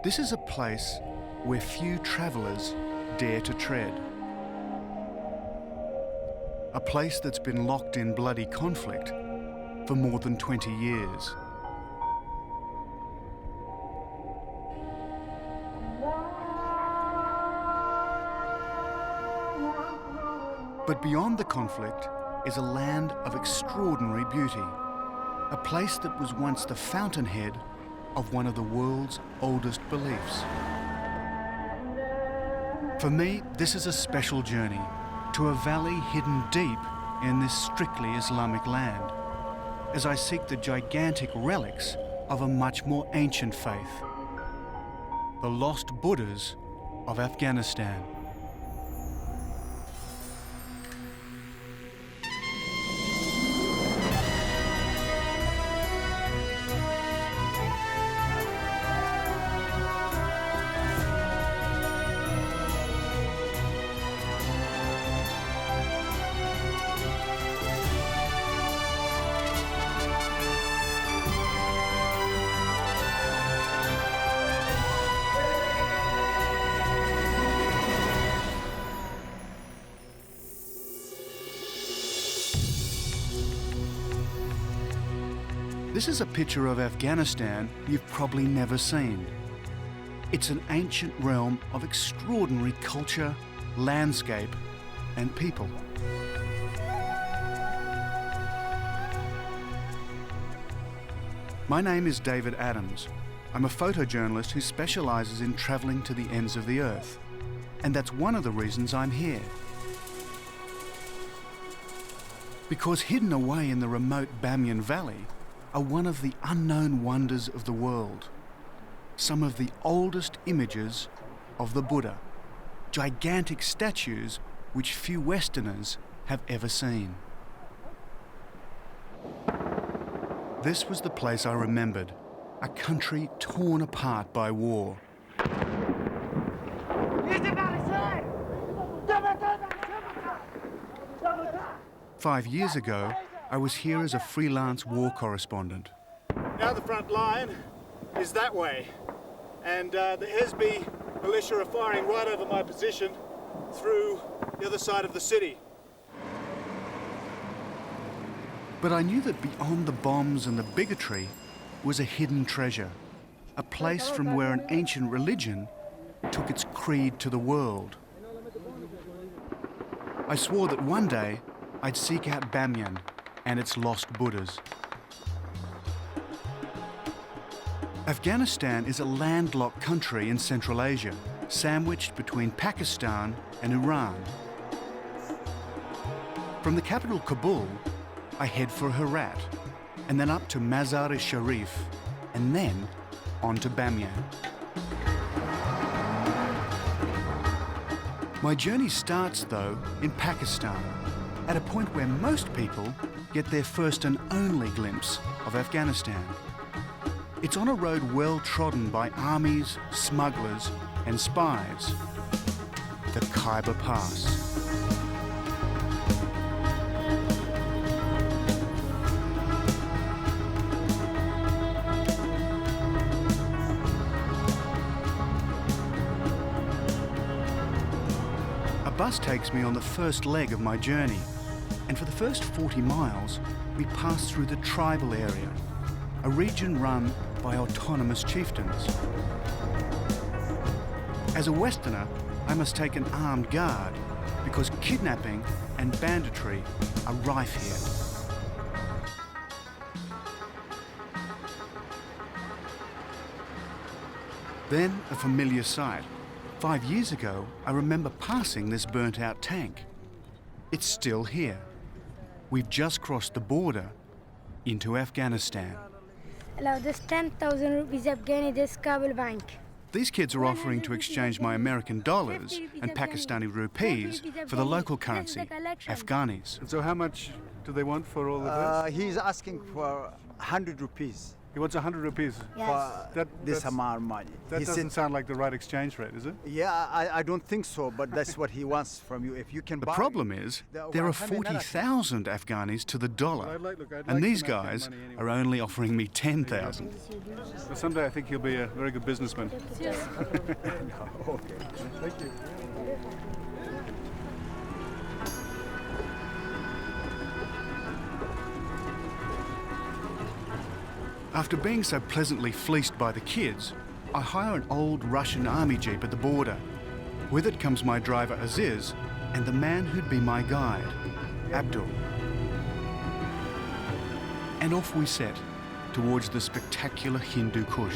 This is a place where few travellers dare to tread. A place that's been locked in bloody conflict for more than 20 years. But beyond the conflict is a land of extraordinary beauty, a place that was once the fountainhead of one of the world's oldest beliefs. For me, this is a special journey to a valley hidden deep in this strictly Islamic land, as I seek the gigantic relics of a much more ancient faith, the lost Buddhas of Afghanistan. This is a picture of Afghanistan you've probably never seen. It's an ancient realm of extraordinary culture, landscape, and people. My name is David Adams. I'm a photojournalist who specialises in travelling to the ends of the earth. And that's one of the reasons I'm here. Because hidden away in the remote Bamiyan Valley are one of the unknown wonders of the world. Some of the oldest images of the Buddha. Gigantic statues which few Westerners have ever seen. This was the place I remembered, a country torn apart by war. 5 years ago, I was here as a freelance war correspondent. Now the front line is that way, and the Hezbollah militia are firing right over my position through the other side of the city. But I knew that beyond the bombs and the bigotry was a hidden treasure, a place from where an ancient religion took its creed to the world. I swore that one day I'd seek out Bamiyan and its lost Buddhas. Afghanistan is a landlocked country in Central Asia, sandwiched between Pakistan and Iran. From the capital Kabul, I head for Herat, and then up to Mazar-i-Sharif, and then on to Bamiyan. My journey starts, though, in Pakistan, at a point where most people get their first and only glimpse of Afghanistan. It's on a road well trodden by armies, smugglers, and spies, the Khyber Pass. A bus takes me on the first leg of my journey, and for the first 40 miles, we pass through the tribal area, a region run by autonomous chieftains. As a Westerner, I must take an armed guard because kidnapping and banditry are rife here. Then a familiar sight. 5 years ago, I remember passing this burnt-out tank. It's still here. We've just crossed the border into Afghanistan. Allow this 10,000 rupees Afghani, this Kabul bank. These kids are offering to exchange my American dollars and Pakistani rupees for the local currency, Afghanis. So how much do they want for all of this? He's asking for 100 rupees. He wants 100 rupees. Yes. for this amount of money. That He doesn't said, sound like the right exchange rate, is it? yeah, I don't think so, but that's what he wants from you. If you can The buy problem is, there are 40,000 Afghanis to the dollar, I'd like and these some Afghan guys money anyway. are only offering me 10,000. But someday I think he'll be a very good businessman. Okay. Thank you. After being so pleasantly fleeced by the kids, I hire an old Russian army jeep at the border. With it comes my driver Aziz and the man who'd be my guide, Abdul. And off we set towards the spectacular Hindu Kush.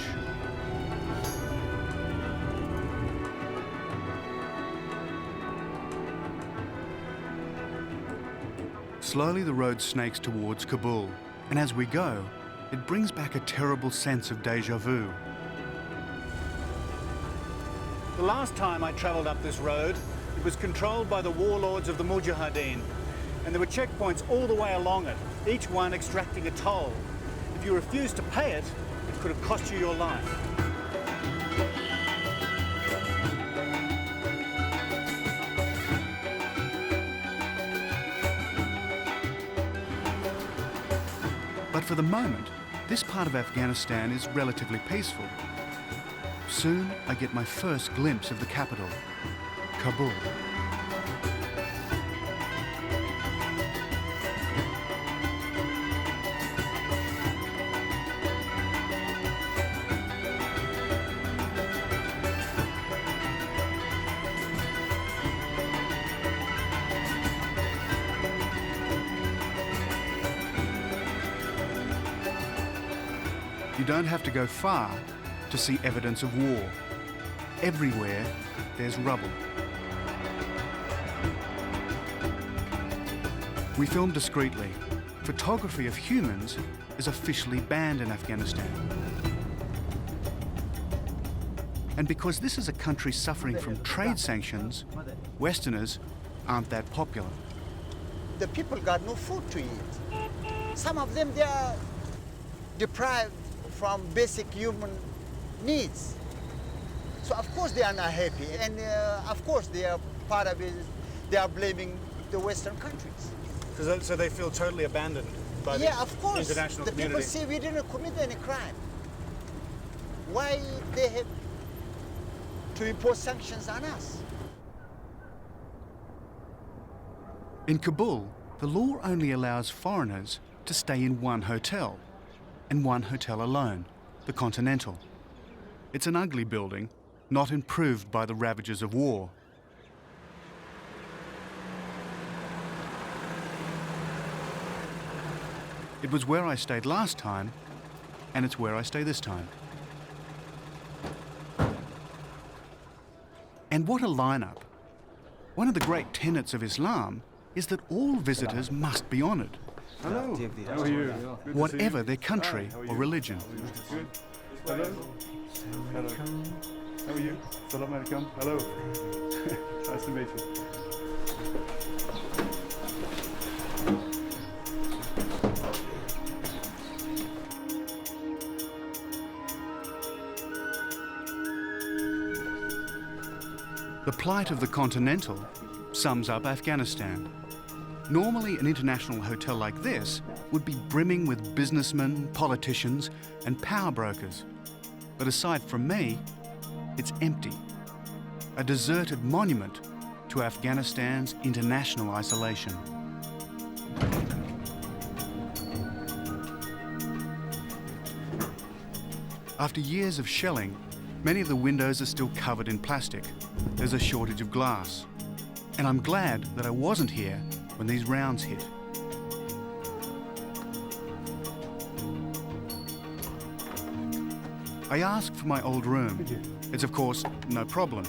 Slowly the road snakes towards Kabul, and as we go, it brings back a terrible sense of déjà vu. The last time I travelled up this road, it was controlled by the warlords of the Mujahideen, and there were checkpoints all the way along it, each one extracting a toll. If you refused to pay it, it could have cost you your life. But for the moment, this part of Afghanistan is relatively peaceful. Soon, I get my first glimpse of the capital, Kabul. You don't have to go far to see evidence of war. Everywhere, there's rubble. We film discreetly. Photography of humans is officially banned in Afghanistan. And because this is a country suffering from trade sanctions, Westerners aren't that popular. The people got no food to eat. Some of them, they are deprived from basic human needs. So of course they are not happy, and of course they are part of it. They are blaming the Western countries. So they feel totally abandoned by Yeah, the of course. international The community. people say we didn't commit any crime. Why they have to impose sanctions on us? In Kabul, the law only allows foreigners to stay in one hotel, and one hotel alone, the Continental. It's an ugly building, not improved by the ravages of war. It was where I stayed last time, and it's where I stay this time. And what a lineup. One of the great tenets of Islam is that all visitors must be honoured, Hello. How are you? Good to whatever see you. their country Hi, how are or you? religion. Good. Hello. Hello. How are you? Salam alaikum. Hello. Nice to meet you. The plight of the Continental sums up Afghanistan. Normally, an international hotel like this would be brimming with businessmen, politicians, and power brokers. But aside from me, it's empty. A deserted monument to Afghanistan's international isolation. After years of shelling, many of the windows are still covered in plastic. There's a shortage of glass. And I'm glad that I wasn't here when these rounds hit. I asked for my old room. It's of course no problem.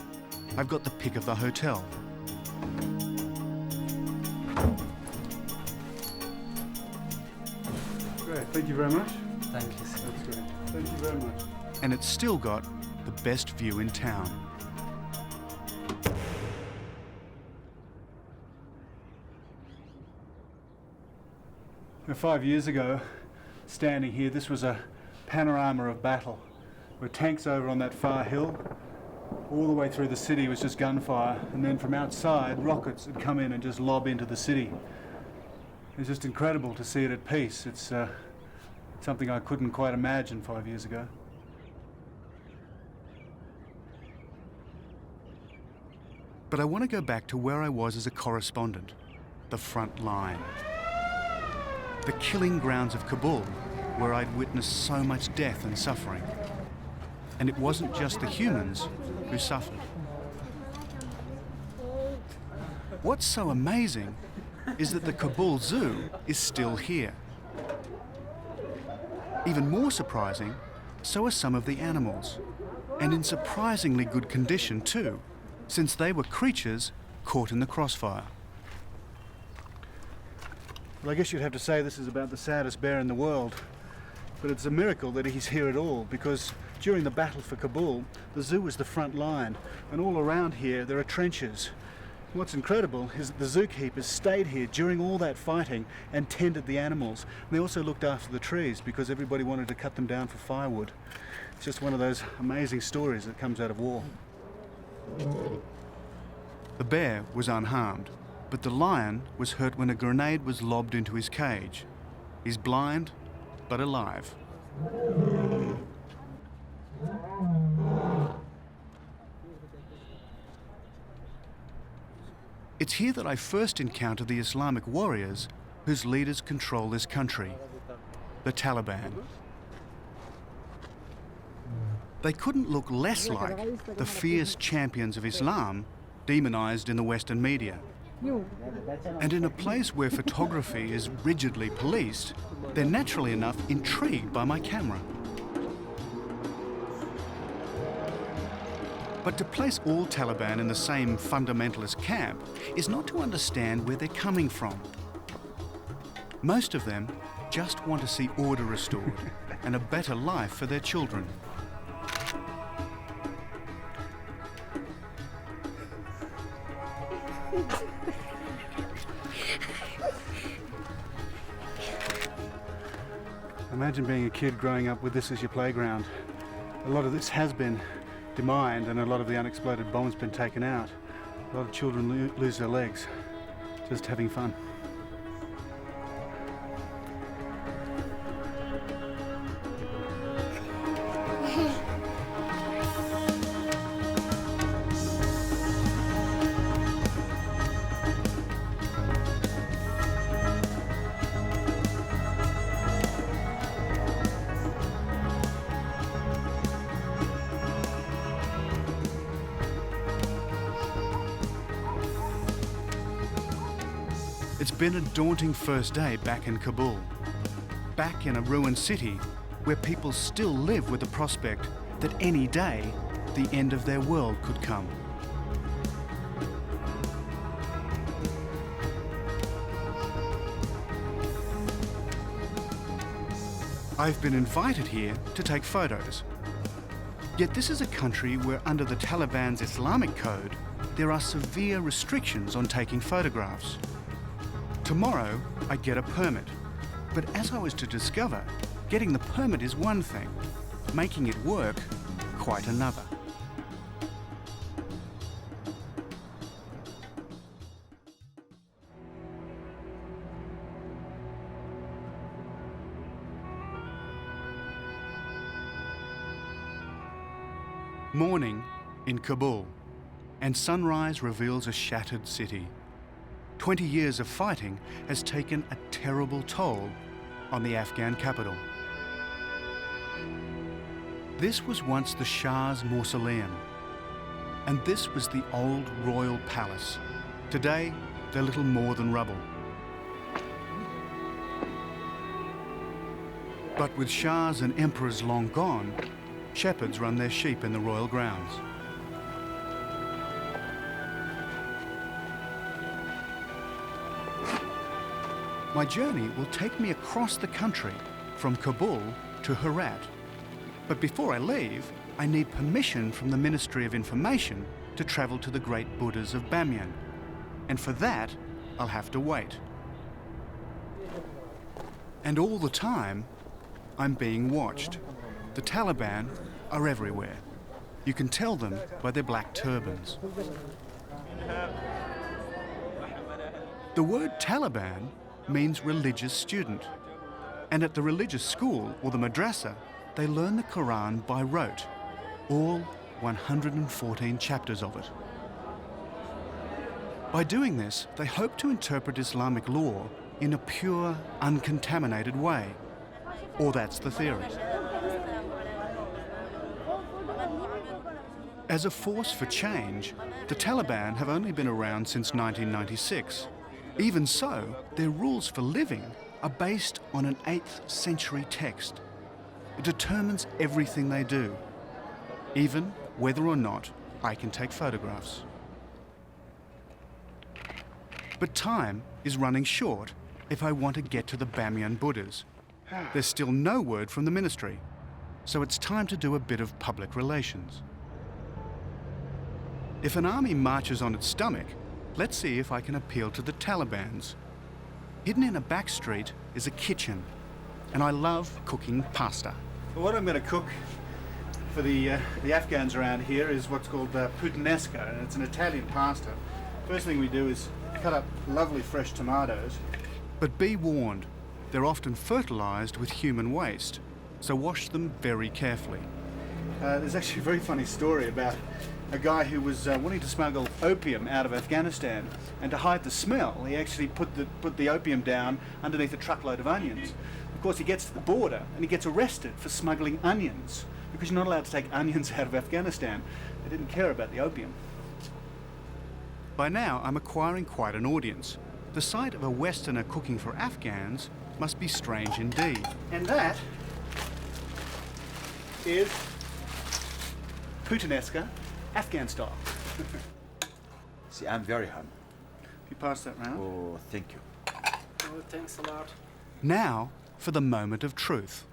I've got the pick of the hotel. Great. Thank you very much. Thank you, sir. That's great. Thank you very much. And it's still got the best view in town. Now, 5 years ago, standing here, this was a panorama of battle, where tanks over on that far hill, all the way through the city was just gunfire, and then from outside, rockets would come in and just lob into the city. It was just incredible to see it at peace. It's something I couldn't quite imagine 5 years ago. But I want to go back to where I was as a correspondent, the front line. The killing grounds of Kabul, where I'd witnessed so much death and suffering. And it wasn't just the humans who suffered. What's so amazing is that the Kabul Zoo is still here. Even more surprising, so are some of the animals, and in surprisingly good condition too, since they were creatures caught in the crossfire. Well, I guess you'd have to say this is about the saddest bear in the world, but it's a miracle that he's here at all, because during the battle for Kabul, the zoo was the front line, and all around here there are trenches. What's incredible is that the zookeepers stayed here during all that fighting and tended the animals. And they also looked after the trees because everybody wanted to cut them down for firewood. It's just one of those amazing stories that comes out of war. The bear was unharmed, but the lion was hurt when a grenade was lobbed into his cage. He's blind, but alive. It's here that I first encountered the Islamic warriors whose leaders control this country, the Taliban. They couldn't look less like the fierce champions of Islam demonized in the Western media. And in a place where photography is rigidly policed, they're naturally enough intrigued by my camera. But to place all Taliban in the same fundamentalist camp is not to understand where they're coming from. Most of them just want to see order restored and a better life for their children. Imagine being a kid growing up with this as your playground. A lot of this has been demined and a lot of the unexploded bombs been taken out. A lot of children lose their legs just having fun. It's been a daunting first day back in Kabul, back in a ruined city where people still live with the prospect that any day the end of their world could come. I've been invited here to take photos. Yet this is a country where under the Taliban's Islamic code, there are severe restrictions on taking photographs. Tomorrow, I'd get a permit. But as I was to discover, getting the permit is one thing, making it work, quite another. Morning in Kabul, and sunrise reveals a shattered city. 20 years of fighting has taken a terrible toll on the Afghan capital. This was once the Shah's mausoleum, and this was the old royal palace. Today, they're little more than rubble. But with Shahs and emperors long gone, shepherds run their sheep in the royal grounds. My journey will take me across the country from Kabul to Herat. But before I leave, I need permission from the Ministry of Information to travel to the great Buddhas of Bamiyan. And for that, I'll have to wait. And all the time, I'm being watched. The Taliban are everywhere. You can tell them by their black turbans. The word Taliban means religious student. And at the religious school, or the madrasa, they learn the Quran by rote, all 114 chapters of it. By doing this, they hope to interpret Islamic law in a pure, uncontaminated way. Or that's the theory. As a force for change, the Taliban have only been around since 1996. Even so, their rules for living are based on an 8th century text. It determines everything they do, even whether or not I can take photographs. But time is running short if I want to get to the Bamiyan Buddhas. There's still no word from the ministry, so it's time to do a bit of public relations. If an army marches on its stomach, let's see if I can appeal to the Talibans. Hidden in a back street is a kitchen, and I love cooking pasta. Well, what I'm going to cook for the Afghans around here is what's called puttanesca, and it's an Italian pasta. First thing we do is cut up lovely fresh tomatoes. But be warned, they're often fertilised with human waste, so wash them very carefully. There's actually a very funny story about a guy who was wanting to smuggle opium out of Afghanistan, and to hide the smell, he actually put the opium down underneath a truckload of onions. Of course, he gets to the border and he gets arrested for smuggling onions, because you're not allowed to take onions out of Afghanistan. They didn't care about the opium. By now, I'm acquiring quite an audience. The sight of a Westerner cooking for Afghans must be strange indeed. And that is puttanesca, Afghan style. See, I'm very hungry. If you pass that round. Oh, thank you. Oh, thanks a lot. Now for the moment of truth.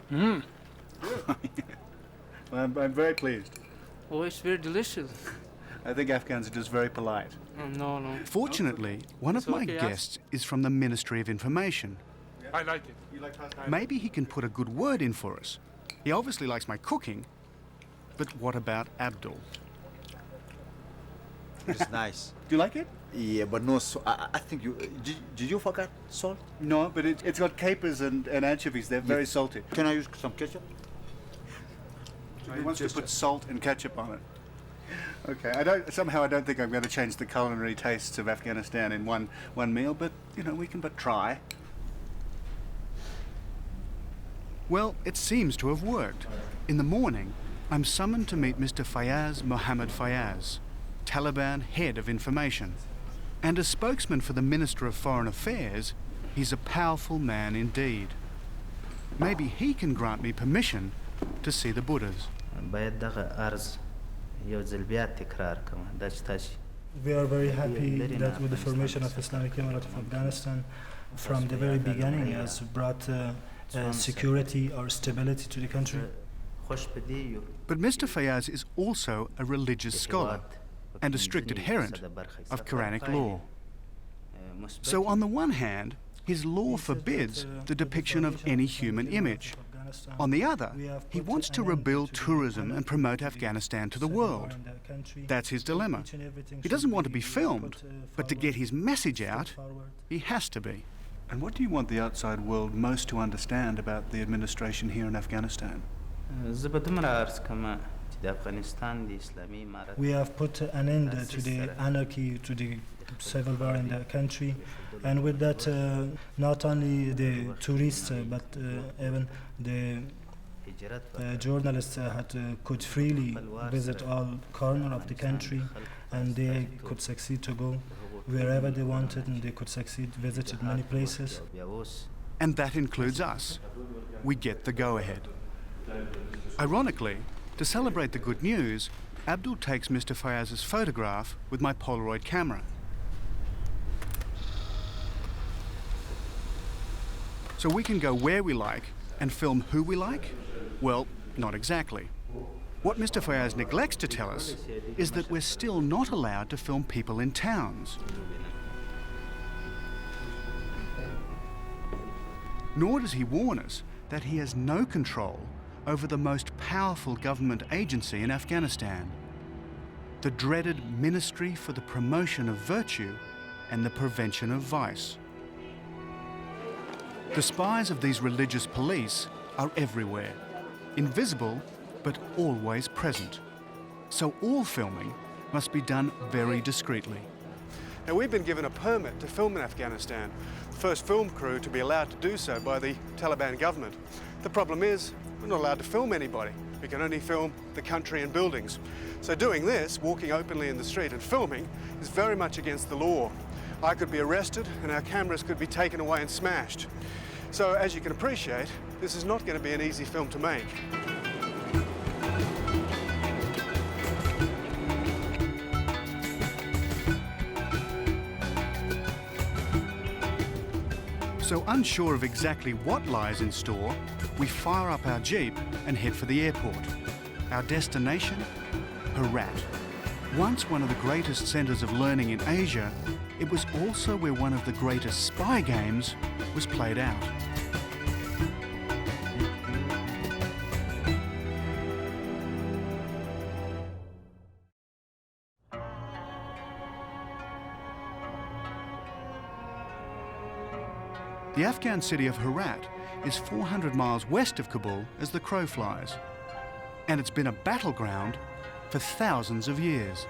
Well, I'm very pleased. Oh, it's very delicious. I think Afghans are just very polite. Oh, no. Fortunately, one of my okay, guests is from the Ministry of Information. I like it. You like pasta? Maybe he can put a good word in for us. He obviously likes my cooking, but what about Abdul? It's nice. Do you like it? Yeah, but no, so I think you... Did you forget salt? No, but it's got capers and anchovies. They're very salty. Can I use some ketchup? He wants to put salt and ketchup on it. Okay, I don't think I'm going to change the culinary tastes of Afghanistan in one meal, but, you know, we can but try. Well, it seems to have worked. In the morning, I'm summoned to meet Mr. Fayaz Mohammed Fayaz, Taliban head of information. And as spokesman for the Minister of Foreign Affairs, he's a powerful man indeed. Maybe he can grant me permission to see the Buddhas. We are very happy that with the formation of Islamic Emirate of Afghanistan, from the very beginning, has brought security or stability to the country. But Mr. Fayaz is also a religious scholar and a strict adherent of Quranic law. So on the one hand, his law forbids the depiction of any human image. On the other, he wants to rebuild tourism and promote Afghanistan to the world. That's his dilemma. He doesn't want to be filmed, but to get his message out, he has to be. And what do you want the outside world most to understand about the administration here in Afghanistan? We have put an end to the anarchy, to the civil war in the country, and with that, not only the tourists, but even the journalists could freely visit all corners of the country, and they could succeed to go wherever they wanted, and they could succeed, visited many places. And that includes us. We get the go-ahead. Ironically, to celebrate the good news, Abdul takes Mr. Fayaz's photograph with my Polaroid camera. So we can go where we like and film who we like? Well, not exactly. What Mr. Fayaz neglects to tell us is that we're still not allowed to film people in towns. Nor does he warn us that he has no control over the most powerful government agency in Afghanistan, the dreaded Ministry for the Promotion of Virtue and the Prevention of Vice. The spies of these religious police are everywhere, invisible but always present. So all filming must be done very discreetly. Now, we've been given a permit to film in Afghanistan, the first film crew to be allowed to do so by the Taliban government. The problem is, we're not allowed to film anybody. We can only film the country and buildings. So doing this, walking openly in the street and filming, is very much against the law. I could be arrested and our cameras could be taken away and smashed. So as you can appreciate, this is not going to be an easy film to make. So unsure of exactly what lies in store, we fire up our Jeep and head for the airport. Our destination? Herat. Once one of the greatest centres of learning in Asia, it was also where one of the greatest spy games was played out. The Afghan city of Herat is 400 miles west of Kabul as the crow flies, and it's been a battleground for thousands of years.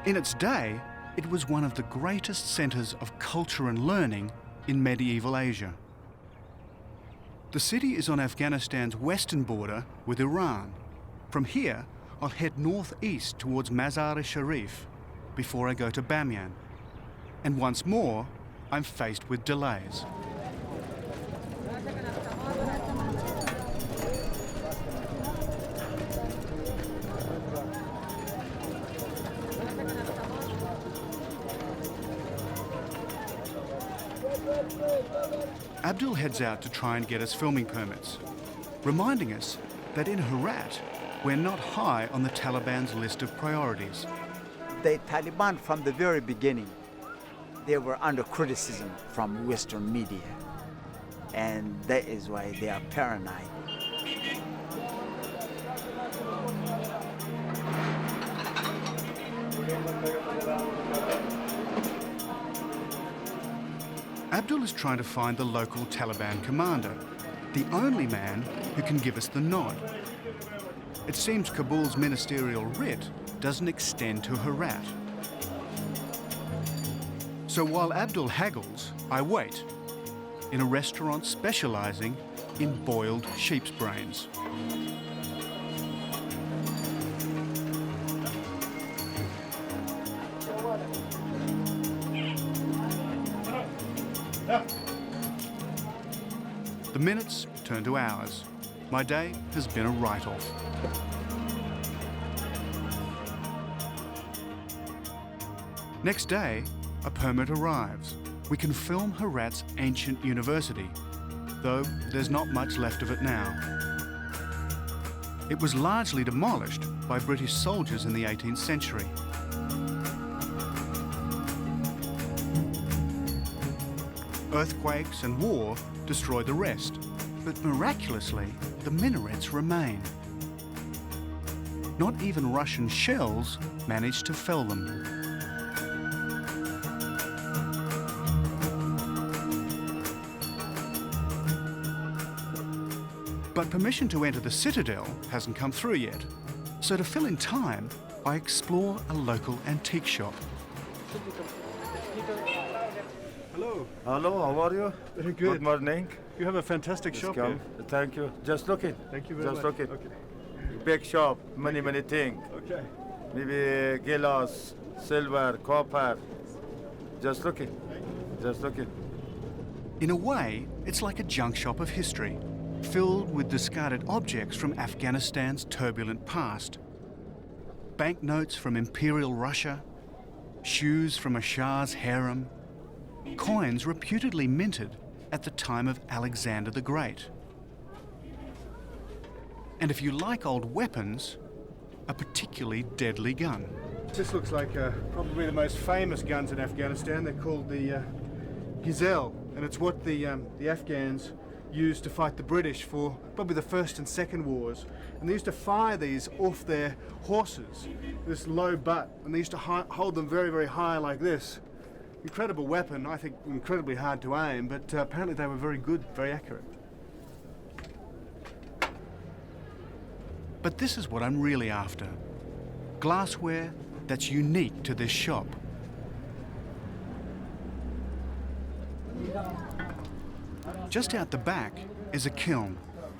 In its day, it was one of the greatest centres of culture and learning in medieval Asia. The city is on Afghanistan's western border with Iran. From here, I'll head northeast towards Mazar-i-Sharif before I go to Bamiyan. And once more, I'm faced with delays. Abdul heads out to try and get us filming permits, reminding us that in Herat, we're not high on the Taliban's list of priorities. The Taliban, from the very beginning, they were under criticism from Western media. And that is why they are paranoid. Abdul is trying to find the local Taliban commander, the only man who can give us the nod. It seems Kabul's ministerial writ doesn't extend to Herat. So while Abdul haggles, I wait in a restaurant specialising in boiled sheep's brains. The minutes turn to hours. My day has been a write-off. Next day, a permit arrives. We can film Herat's ancient university, though there's not much left of it now. It was largely demolished by British soldiers in the 18th century. Earthquakes and war destroyed the rest, but miraculously, the minarets remain. Not even Russian shells managed to fell them. But permission to enter the citadel hasn't come through yet. So to fill in time, I explore a local antique shop. Hello. Hello, how are you? Very Good morning. You have a fantastic shop here. Thank you. Just look it. Thank you very Just much. look it. Okay. Big shop, many things. Okay. Maybe glass, silver, copper. Just look it. Just look it. In a way, it's like a junk shop of history, filled with discarded objects from Afghanistan's turbulent past. Banknotes from Imperial Russia, shoes from a Shah's harem, coins reputedly minted at the time of Alexander the Great. And if you like old weapons, a particularly deadly gun. This looks like probably the most famous guns in Afghanistan. They're called the Gazelle, and it's what the Afghans used to fight the British for probably the First and Second Wars. And they used to fire these off their horses, this low butt, and they used to hold them very, very high like this. Incredible weapon, I think incredibly hard to aim, but apparently they were very good, very accurate. But this is what I'm really after. Glassware that's unique to this shop. Just out the back is a kiln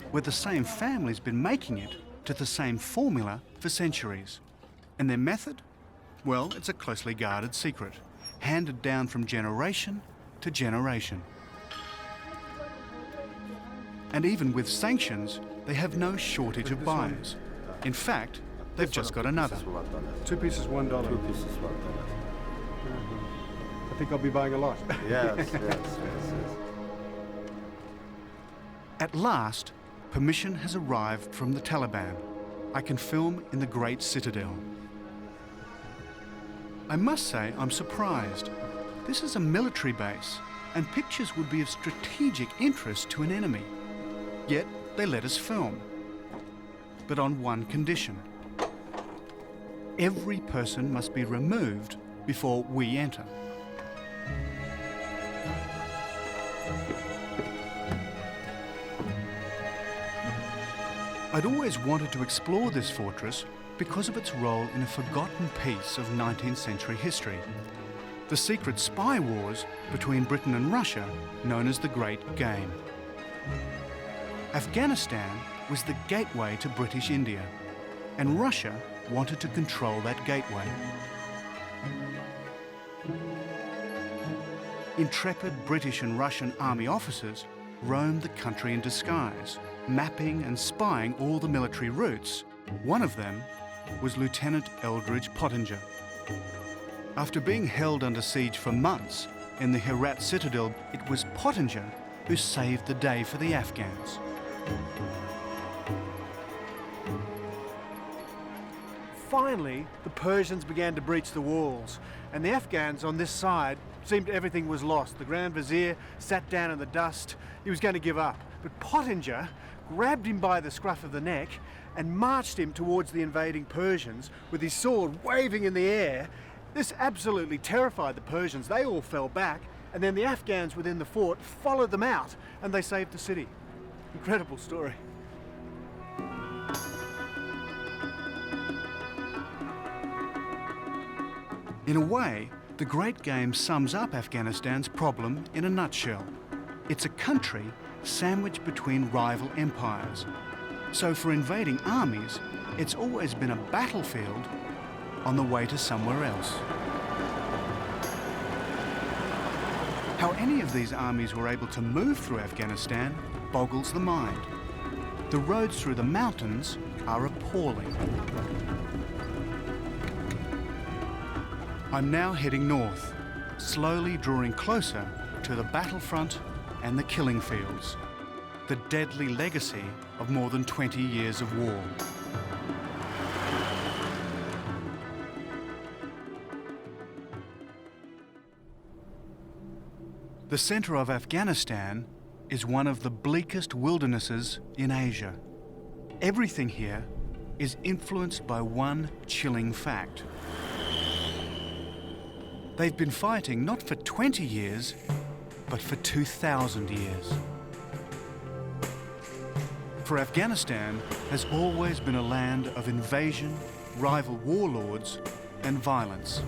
where the same family's been making it to the same formula for centuries. And their method? Well, it's a closely guarded secret, handed down from generation to generation. And even with sanctions, they have no shortage of buyers. In fact, they've just got another. 2 pieces, $1. 2 pieces, $1. I think I'll be buying a lot. Yes. At last, permission has arrived from the Taliban. I can film in the Great Citadel. I must say I'm surprised. This is a military base, and pictures would be of strategic interest to an enemy. Yet they let us film. But on one condition. Every person must be removed before we enter. I'd always wanted to explore this fortress because of its role in a forgotten piece of 19th century history. The secret spy wars between Britain and Russia, known as the Great Game. Afghanistan was the gateway to British India, and Russia wanted to control that gateway. Intrepid British and Russian army officers roamed the country in disguise, mapping and spying all the military routes. One of them was Lieutenant Eldridge Pottinger. After being held under siege for months in the Herat citadel, it was Pottinger who saved the day for the Afghans. Finally, the Persians began to breach the walls, and the Afghans on this side seemed everything was lost. The Grand Vizier sat down in the dust. He was going to give up. But Pottinger grabbed him by the scruff of the neck and marched him towards the invading Persians with his sword waving in the air. This absolutely terrified the Persians. They all fell back, and then the Afghans within the fort followed them out, and they saved the city. Incredible story. In a way, the Great Game sums up Afghanistan's problem in a nutshell. It's a country sandwiched between rival empires. So for invading armies, it's always been a battlefield on the way to somewhere else. How any of these armies were able to move through Afghanistan boggles the mind. The roads through the mountains are appalling. I'm now heading north, slowly drawing closer to the battlefront and the killing fields, the deadly legacy of more than 20 years of war. The centre of Afghanistan is one of the bleakest wildernesses in Asia. Everything here is influenced by one chilling fact. They've been fighting not for 20 years, but for 2,000 years. For Afghanistan has always been a land of invasion, rival warlords, and violence.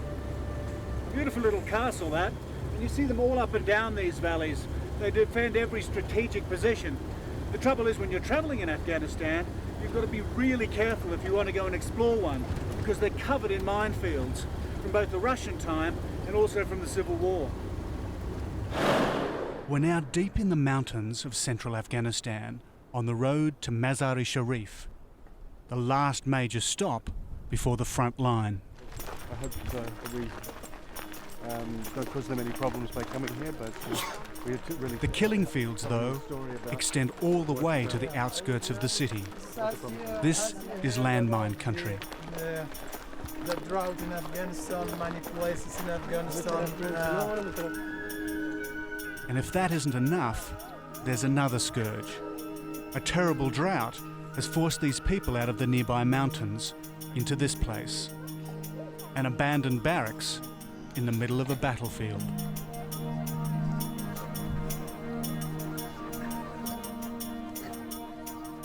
Beautiful little castle, that. And you see them all up and down these valleys. They defend every strategic position. The trouble is, when you're traveling in Afghanistan, you've got to be really careful if you want to go and explore one, because they're covered in minefields from both the Russian time and also from the Civil War. We're now deep in the mountains of central Afghanistan, on the road to Mazar-i-Sharif, the last major stop before the front line. I hope that we don't cause them any problems by coming here, but we had to really... The killing fields, though, extend all the way to the outskirts of the city. This is landmine country. the drought in Afghanistan, many places in Afghanistan. And if that isn't enough, there's another scourge. A terrible drought has forced these people out of the nearby mountains into this place, an abandoned barracks in the middle of a battlefield.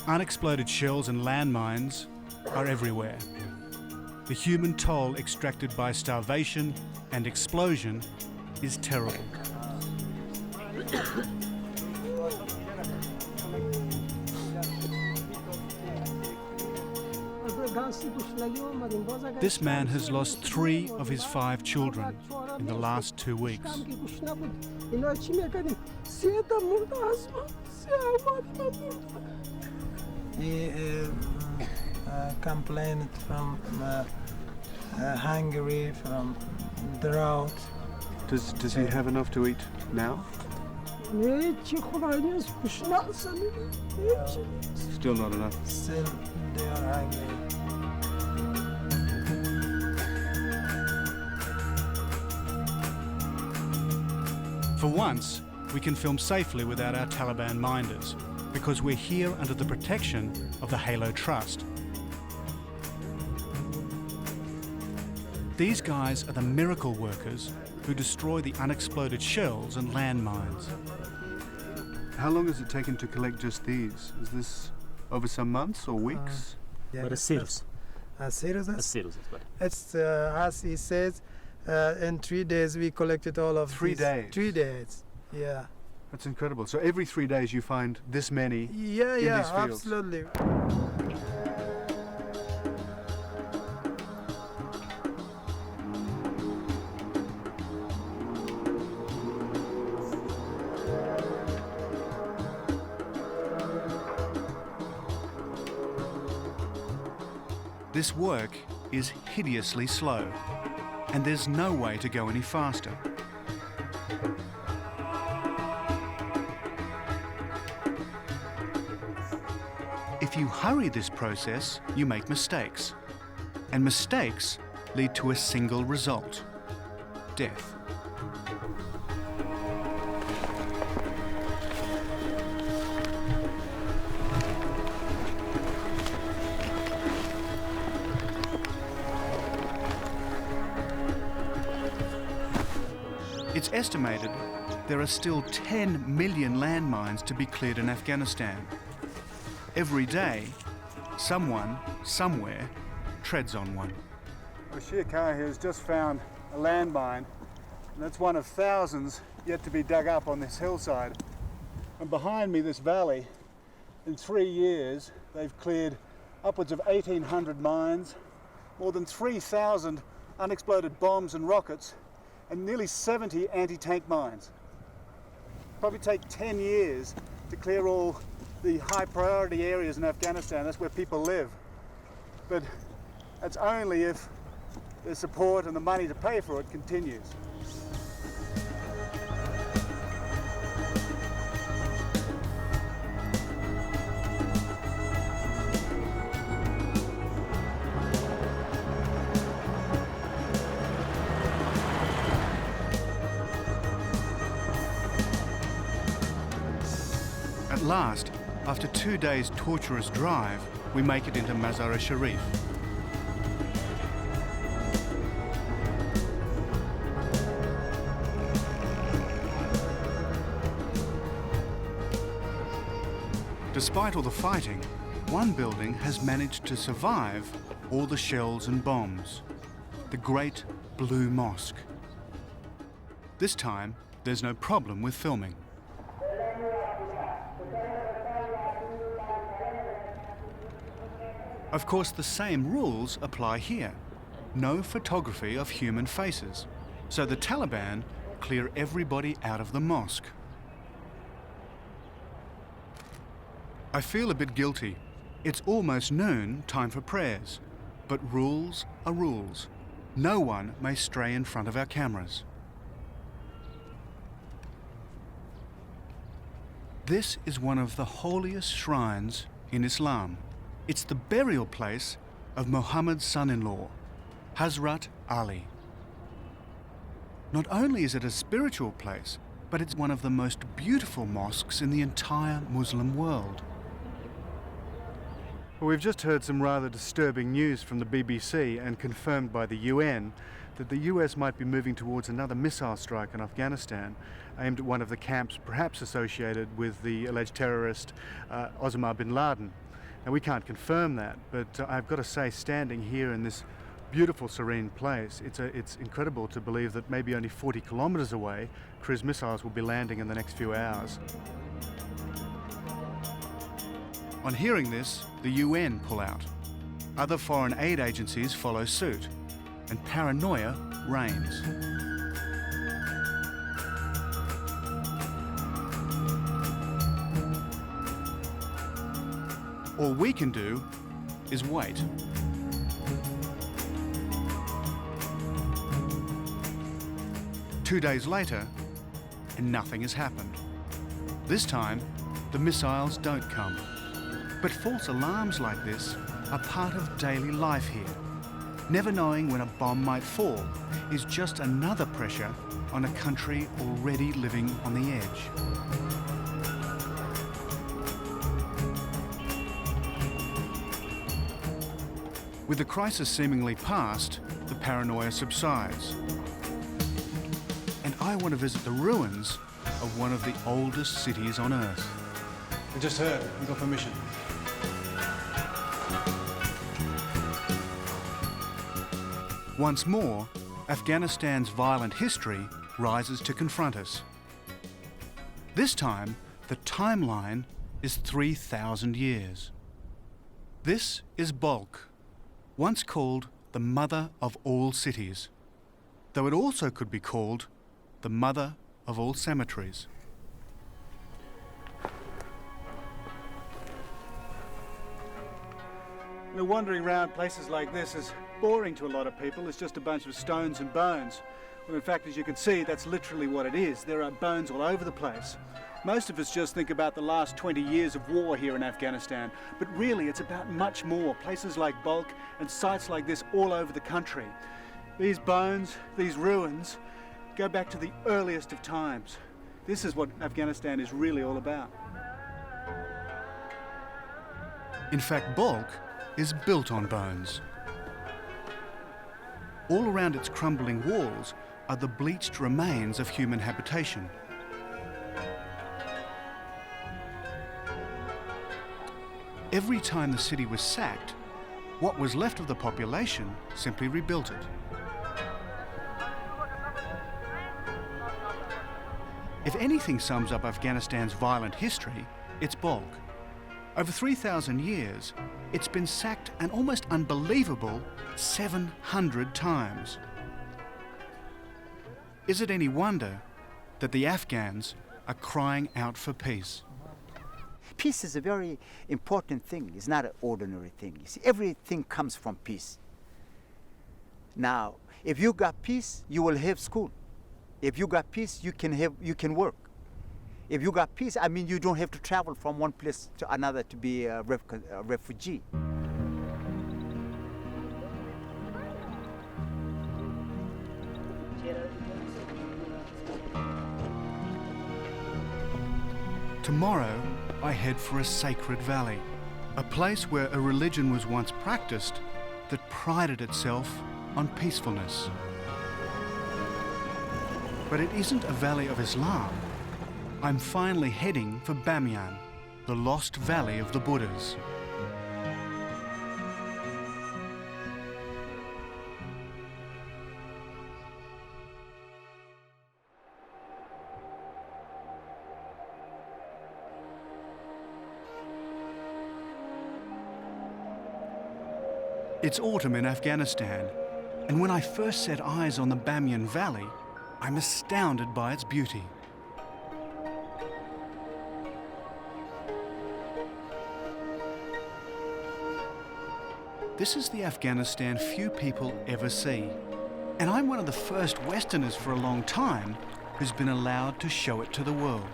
Unexploded shells and landmines are everywhere. The human toll extracted by starvation and explosion is terrible. This man has lost 3 of his 5 children in the last 2 weeks. He complained from Hungary, from drought. Does he have enough to eat now? Still not enough. Still, they are hungry. For once, we can film safely without our Taliban minders, because we're here under the protection of the Halo Trust. These guys are the miracle workers who destroy the unexploded shells and landmines. How long has it taken to collect just these? Is this over some months or weeks? Yeah, serious. Serious? Serious. It's as he says, in 3 days we collected all of 3 these. days? 3 days, yeah. That's incredible. So every 3 days you find this many in these fields? Absolutely. This work is hideously slow, and there's no way to go any faster. If you hurry this process, you make mistakes. And mistakes lead to a single result: death. It's estimated there are still 10 million landmines to be cleared in Afghanistan. Every day, someone, somewhere, treads on one. Bashir Khan here has just found a landmine, and that's one of thousands yet to be dug up on this hillside. And behind me, this valley, in 3 years, they've cleared upwards of 1,800 mines, more than 3,000 unexploded bombs and rockets, and nearly 70 anti-tank mines. Probably take 10 years to clear all the high priority areas in Afghanistan. That's where people live. But that's only if the support and the money to pay for it continues. At last, after 2 days' torturous drive, we make it into Mazar-i-Sharif. Despite all the fighting, one building has managed to survive all the shells and bombs: the Great Blue Mosque. This time, there's no problem with filming. Of course, the same rules apply here. No photography of human faces. So the Taliban clear everybody out of the mosque. I feel a bit guilty. It's almost noon, time for prayers. But rules are rules. No one may stray in front of our cameras. This is one of the holiest shrines in Islam. It's the burial place of Muhammad's son-in-law, Hazrat Ali. Not only is it a spiritual place, but it's one of the most beautiful mosques in the entire Muslim world. Well, we've just heard some rather disturbing news from the BBC and confirmed by the UN that the US might be moving towards another missile strike in Afghanistan aimed at one of the camps perhaps associated with the alleged terrorist Osama bin Laden. Now, we can't confirm that, but I've got to say, standing here in this beautiful, serene place, it's incredible to believe that maybe only 40 kilometres away, cruise missiles will be landing in the next few hours. On hearing this, the UN pull out. Other foreign aid agencies follow suit, and paranoia reigns. All we can do is wait. Two days later, and nothing has happened. This time, the missiles don't come. But false alarms like this are part of daily life here. Never knowing when a bomb might fall is just another pressure on a country already living on the edge. With the crisis seemingly past, the paranoia subsides. And I want to visit the ruins of one of the oldest cities on Earth. I just heard, we got permission. Once more, Afghanistan's violent history rises to confront us. This time, the timeline is 3,000 years. This is Balkh, once called the mother of all cities, though it also could be called the mother of all cemeteries. Wandering around places like this is boring to a lot of people. It's just a bunch of stones and bones. Well, in fact, as you can see, that's literally what it is. There are bones all over the place. Most of us just think about the last 20 years of war here in Afghanistan, but really it's about much more. Places like Balkh and sites like this all over the country. These bones, these ruins, go back to the earliest of times. This is what Afghanistan is really all about. In fact, Balkh is built on bones. All around its crumbling walls are the bleached remains of human habitation. Every time the city was sacked, what was left of the population simply rebuilt it. If anything sums up Afghanistan's violent history, it's Balkh. Over 3,000 years, it's been sacked an almost unbelievable 700 times. Is it any wonder that the Afghans are crying out for peace? Peace is a very important thing. It's not an ordinary thing. You see, everything comes from peace. Now, if you got peace, you will have school. If you got peace, you can work. If you got peace, I mean, you don't have to travel from one place to another to be a refugee. Tomorrow, I head for a sacred valley, a place where a religion was once practiced that prided itself on peacefulness. But it isn't a valley of Islam. I'm finally heading for Bamiyan, the lost valley of the Buddhas. It's autumn in Afghanistan, and when I first set eyes on the Bamiyan Valley, I'm astounded by its beauty. This is the Afghanistan few people ever see, and I'm one of the first Westerners for a long time who's been allowed to show it to the world.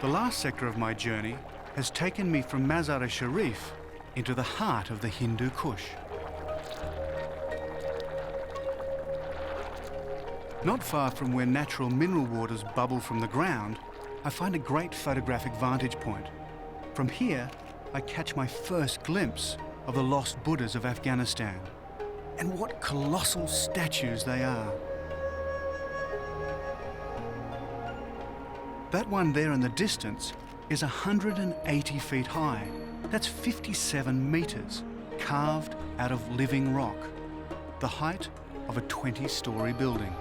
The last sector of my journey has taken me from Mazar-i-Sharif into the heart of the Hindu Kush. Not far from where natural mineral waters bubble from the ground, I find a great photographic vantage point. From here, I catch my first glimpse of the lost Buddhas of Afghanistan. And what colossal statues they are. That one there in the distance is 180 feet high. That's 57 meters, carved out of living rock, the height of a 20-story building.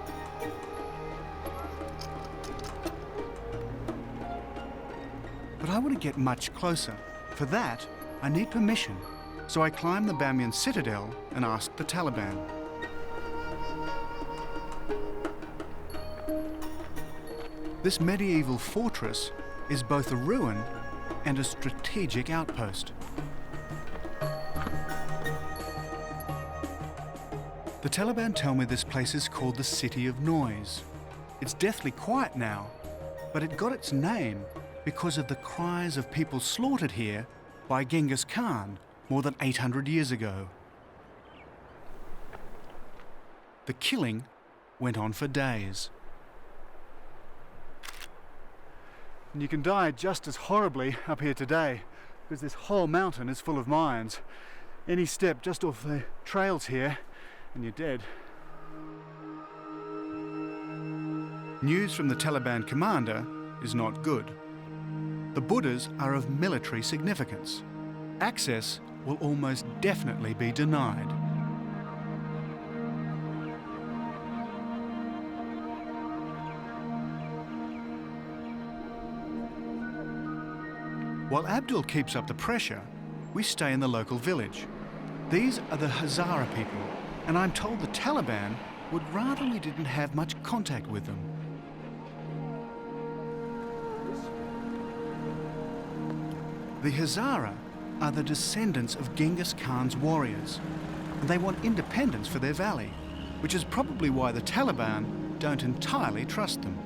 But I want to get much closer. For that, I need permission. So I climb the Bamiyan citadel and ask the Taliban. This medieval fortress is both a ruin and a strategic outpost. The Taliban tell me this place is called the City of Noise. It's deathly quiet now, but it got its name because of the cries of people slaughtered here by Genghis Khan more than 800 years ago. The killing went on for days. And you can die just as horribly up here today, because this whole mountain is full of mines. Any step just off the trails here and you're dead. News from the Taliban commander is not good. The Buddhas are of military significance. Access will almost definitely be denied. While Abdul keeps up the pressure, we stay in the local village. These are the Hazara people, and I'm told the Taliban would rather we didn't have much contact with them. The Hazara are the descendants of Genghis Khan's warriors, and they want independence for their valley, which is probably why the Taliban don't entirely trust them.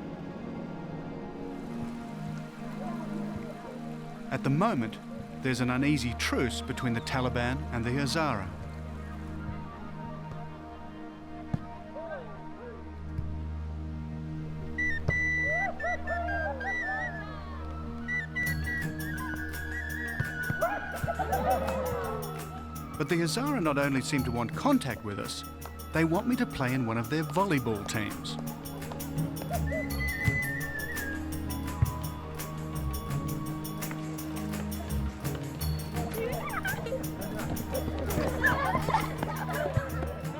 At the moment, there's an uneasy truce between the Taliban and the Hazara. But the Hazara not only seem to want contact with us, they want me to play in one of their volleyball teams.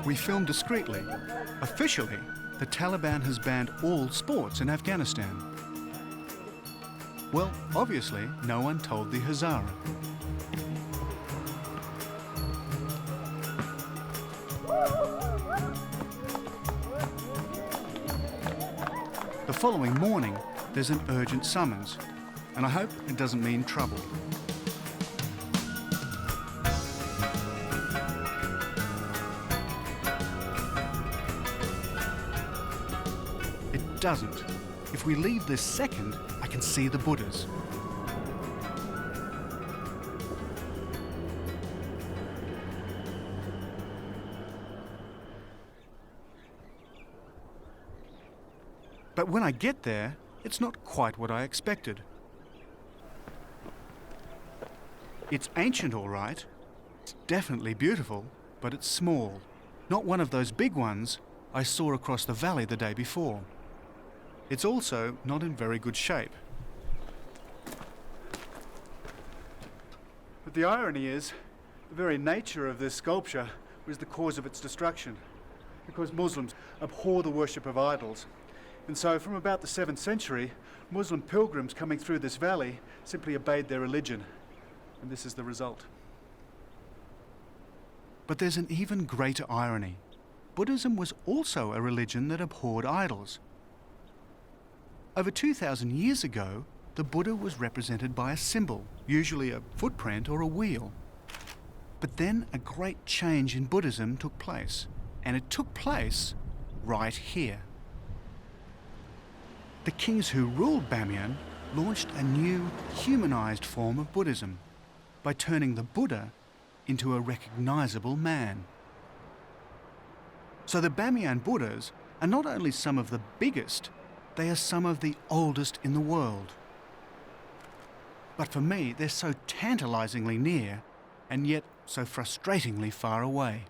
We film discreetly. Officially, the Taliban has banned all sports in Afghanistan. Well, obviously, no one told the Hazara. The following morning, there's an urgent summons, and I hope it doesn't mean trouble. It doesn't. If we leave this second, I can see the Buddhas. But when I get there, it's not quite what I expected. It's ancient, all right. It's definitely beautiful, but it's small. Not one of those big ones I saw across the valley the day before. It's also not in very good shape. But the irony is, the very nature of this sculpture was the cause of its destruction, because Muslims abhor the worship of idols. And so from about the 7th century, Muslim pilgrims coming through this valley simply obeyed their religion. And this is the result. But there's an even greater irony. Buddhism was also a religion that abhorred idols. Over 2,000 years ago, the Buddha was represented by a symbol, usually a footprint or a wheel. But then a great change in Buddhism took place, and it took place right here. The kings who ruled Bamiyan launched a new, humanized form of Buddhism by turning the Buddha into a recognizable man. So the Bamiyan Buddhas are not only some of the biggest, they are some of the oldest in the world. But for me, they're so tantalisingly near, and yet so frustratingly far away.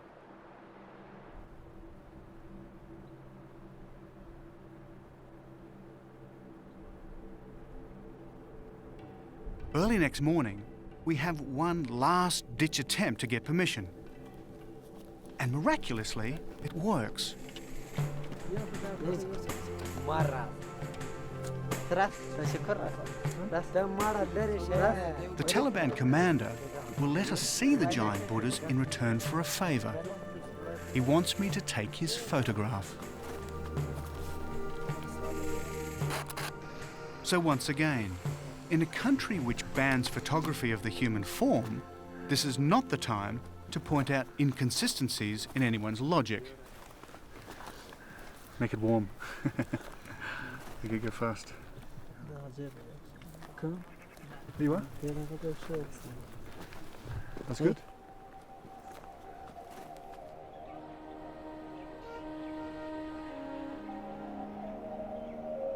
Early next morning, we have one last-ditch attempt to get permission. And miraculously, it works. The Taliban commander will let us see the giant Buddhas in return for a favour. He wants me to take his photograph. So once again, in a country which bans photography of the human form, this is not the time to point out inconsistencies in anyone's logic. Make it warm. You can go fast. There you are? That's good.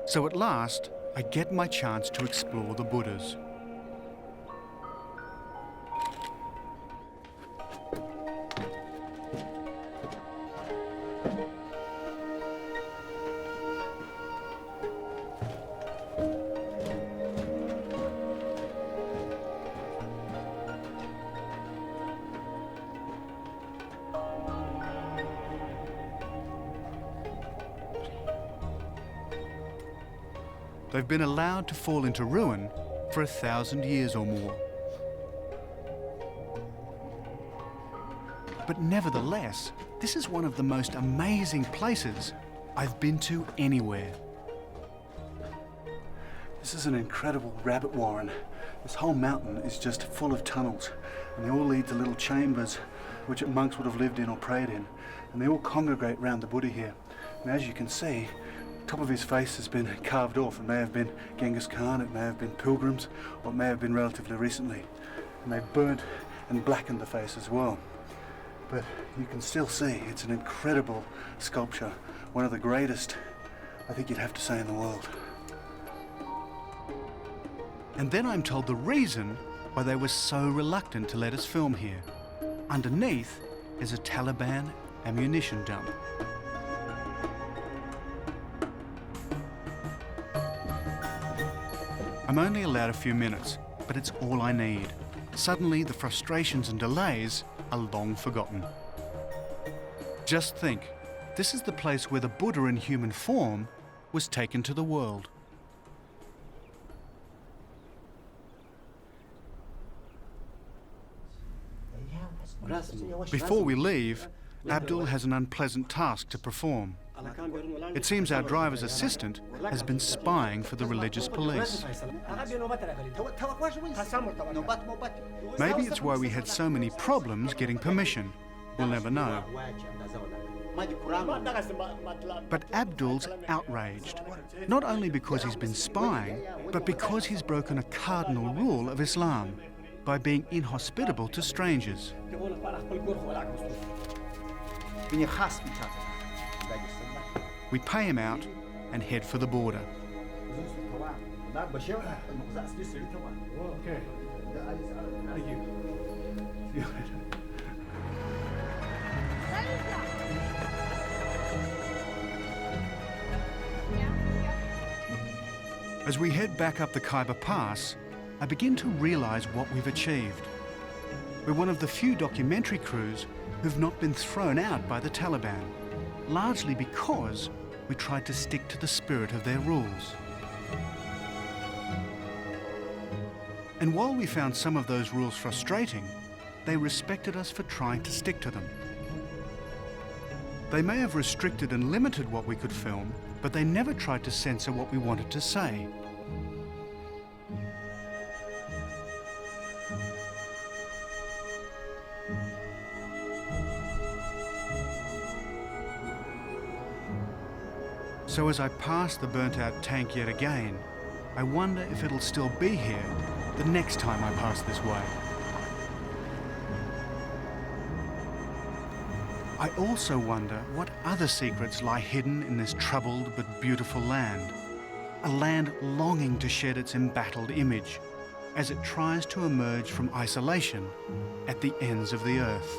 So at last, I get my chance to explore the Buddhas. They've been allowed to fall into ruin for 1,000 years or more. But nevertheless, this is one of the most amazing places I've been to anywhere. This is an incredible rabbit warren. This whole mountain is just full of tunnels, and they all lead to little chambers which monks would have lived in or prayed in, and they all congregate around the Buddha here. And as you can see, the top of his face has been carved off. It may have been Genghis Khan, it may have been pilgrims, or it may have been relatively recently. And they've burnt and blackened the face as well. But you can still see it's an incredible sculpture, one of the greatest, I think you'd have to say, in the world. And then I'm told the reason why they were so reluctant to let us film here. Underneath is a Taliban ammunition dump. I'm only allowed a few minutes, but it's all I need. Suddenly, the frustrations and delays are long forgotten. Just think, this is the place where the Buddha in human form was taken to the world. Before we leave, Abdul has an unpleasant task to perform. It seems our driver's assistant has been spying for the religious police. Maybe it's why we had so many problems getting permission. We'll never know. But Abdul's outraged, not only because he's been spying, but because he's broken a cardinal rule of Islam by being inhospitable to strangers. We pay him out and head for the border. Okay. Thank you. See you later. As we head back up the Khyber Pass, I begin to realise what we've achieved. We're one of the few documentary crews who've not been thrown out by the Taliban, largely because we tried to stick to the spirit of their rules. And while we found some of those rules frustrating, they respected us for trying to stick to them. They may have restricted and limited what we could film, but they never tried to censor what we wanted to say. So as I pass the burnt-out tank yet again, I wonder if it'll still be here the next time I pass this way. I also wonder what other secrets lie hidden in this troubled but beautiful land, a land longing to shed its embattled image as it tries to emerge from isolation at the ends of the earth.